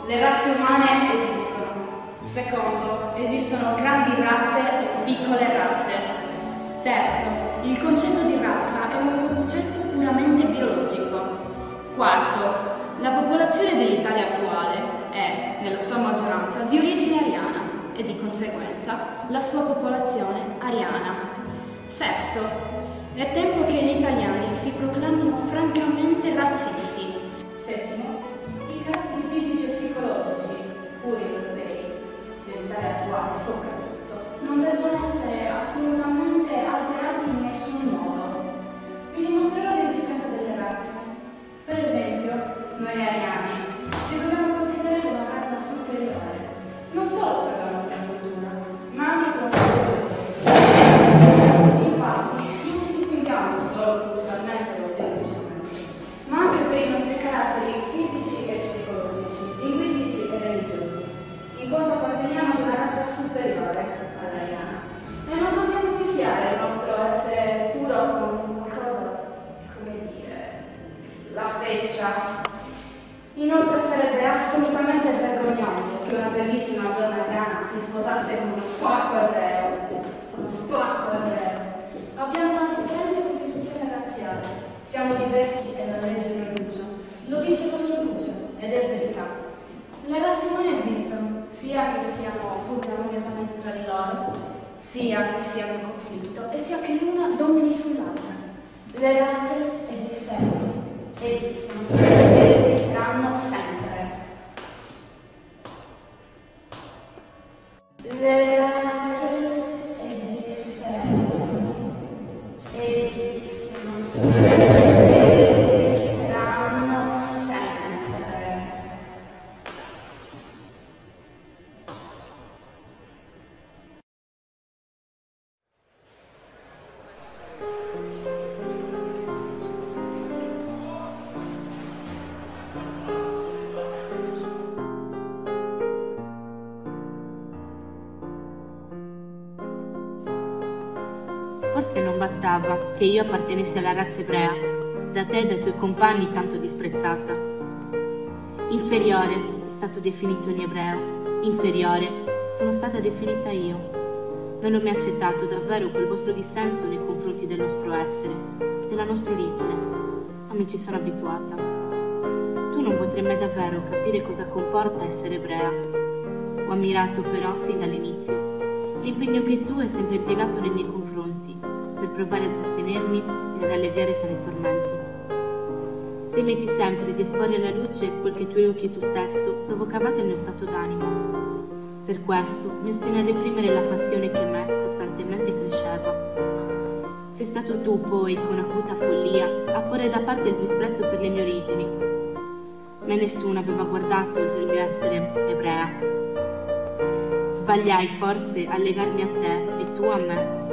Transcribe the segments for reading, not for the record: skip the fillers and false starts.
Le razze umane esistono. Secondo, esistono grandi razze e piccole razze. Terzo, il concetto di razza è un concetto puramente biologico. Quarto, la popolazione dell'Italia attuale è, nella sua maggioranza, di origine ariana e di conseguenza la sua popolazione ariana. Sesto, è tempo che gli italiani si proclamino francamente razzisti. Settimo, i caratteri fisici e psicologici, pure europei, dell'Italia attuale soprattutto, non devono essere assolutamente alterati in nessun modo. Vi dimostrerò l'esistenza delle razze. Per esempio, noi ariani ci dobbiamo considerare una razza superiore, non solo per la nostra cultura, ma anche per la nostra cultura. Infatti, non ci distinguiamo solo culturalmente o biologicamente, ma anche per i nostri caratteri fisici e psicologici, linguistici e religiosi, in quanto apparteniamo ad una razza superiore all'ariana. E non dobbiamo mischiare il nostro essere puro con qualcosa, come dire, la feccia. Inoltre sarebbe assolutamente vergognoso che una bellissima donna ariana si sposasse con uno spacco ebreo. Uno spacco ebreo. Abbiamo una differente costituzione razziale. Siamo diversi e la legge non rinuncia. Lo dice lo Statuto ed è verità. Le razze umane esistono, sia che siano fuse armoniosamente tra di loro, sia che siano in conflitto e sia che l'una domini sull'altra. Le razze esistono ed esisteranno sempre. Le razze esistono ed esisteranno sempre. Forse non bastava che io appartenessi alla razza ebrea, da te e dai tuoi compagni tanto disprezzata. Inferiore è stato definito ogni ebreo, inferiore sono stata definita io. Non ho mai accettato davvero quel vostro dissenso nei confronti del nostro essere, della nostra origine, ma mi ci sono abituata. Tu non potrai mai davvero capire cosa comporta essere ebrea. Ho ammirato però, sin dall'inizio, l'impegno che tu hai sempre impiegato nei miei confronti, per provare a sostenermi e ad alleviare tale tormento. Temeti sempre di esporre alla luce quel che i tuoi occhi e tu stesso provocavate il mio stato d'animo. Per questo mi ostino a reprimere la passione che in me costantemente cresceva. Sei stato tu poi, con acuta follia, a porre da parte il disprezzo per le mie origini. Ma nessuno aveva guardato oltre il mio essere ebrea. Sbagliai forse a legarmi a te e tu a me,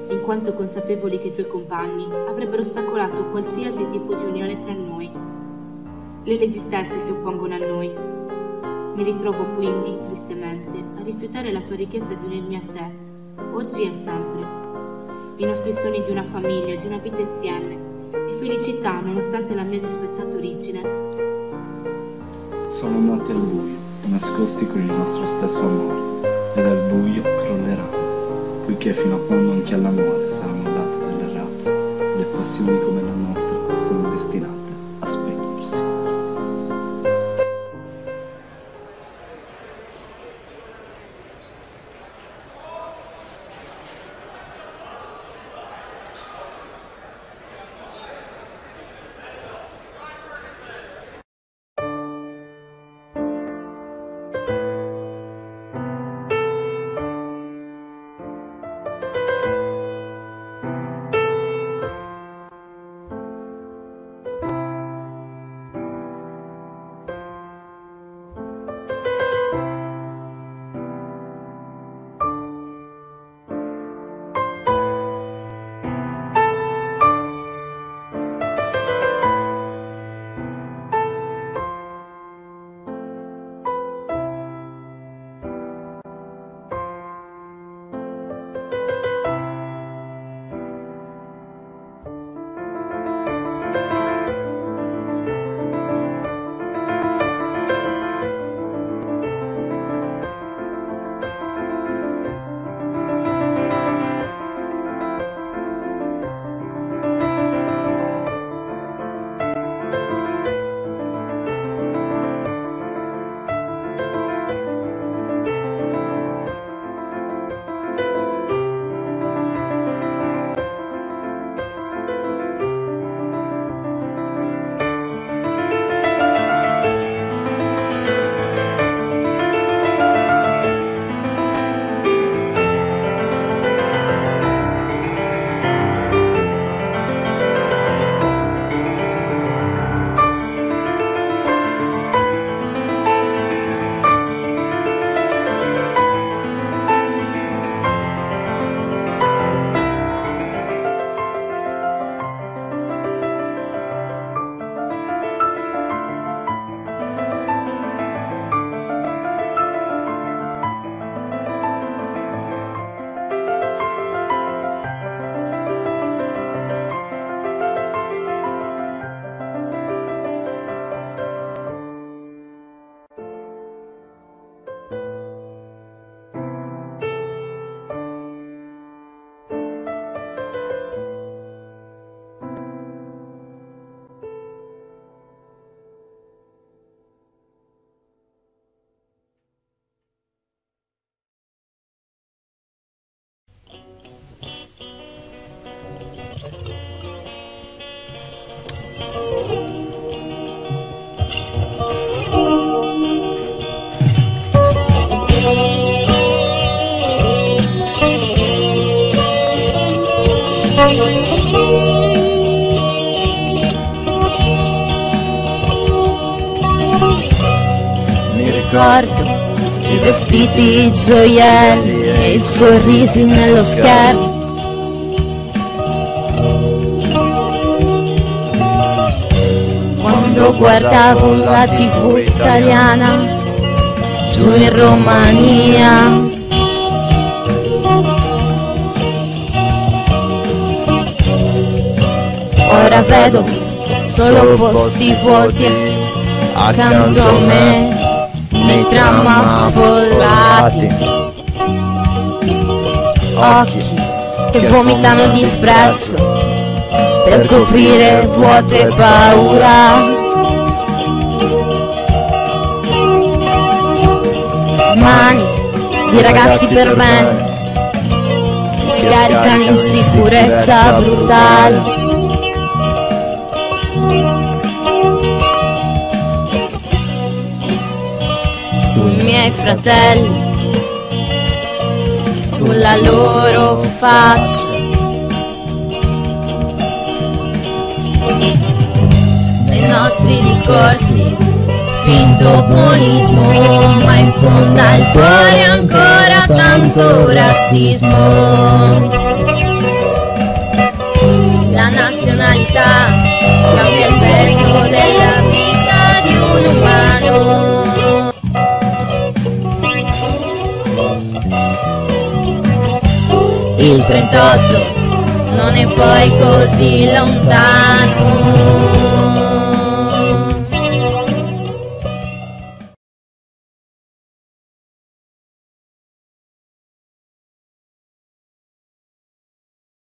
in quanto consapevoli che i tuoi compagni avrebbero ostacolato qualsiasi tipo di unione tra noi. Le leggi stesse si oppongono a noi. Mi ritrovo quindi, tristemente, a rifiutare la tua richiesta di unirmi a te, oggi e sempre. I nostri sogni di una famiglia, di una vita insieme, di felicità nonostante la mia disprezzata origine, sono nati al buio, nascosti con il nostro stesso amore, ed al buio crolleranno, poiché fino a quando anche all'amore saranno date delle razze, le passioni come la nostra sono destinate a spegnersi. ricordo i vestiti, i gioielli e i sorrisi nello schermo. Quando guardavo la TV italiana giù in Romania, ora vedo solo posti vuoti accanto a me nei tram affollati, occhi che vomitano disprezzo per coprire vuoto e paura, mani di ragazzi per me che scaricano insicurezza brutale. Sui miei fratelli, sulla loro faccia, nei nostri discorsi finto buonismo, ma in fondo al cuore ancora tanto razzismo. La nazionalità cambia il peso della vita di un umano. Il 38 non è poi così lontano.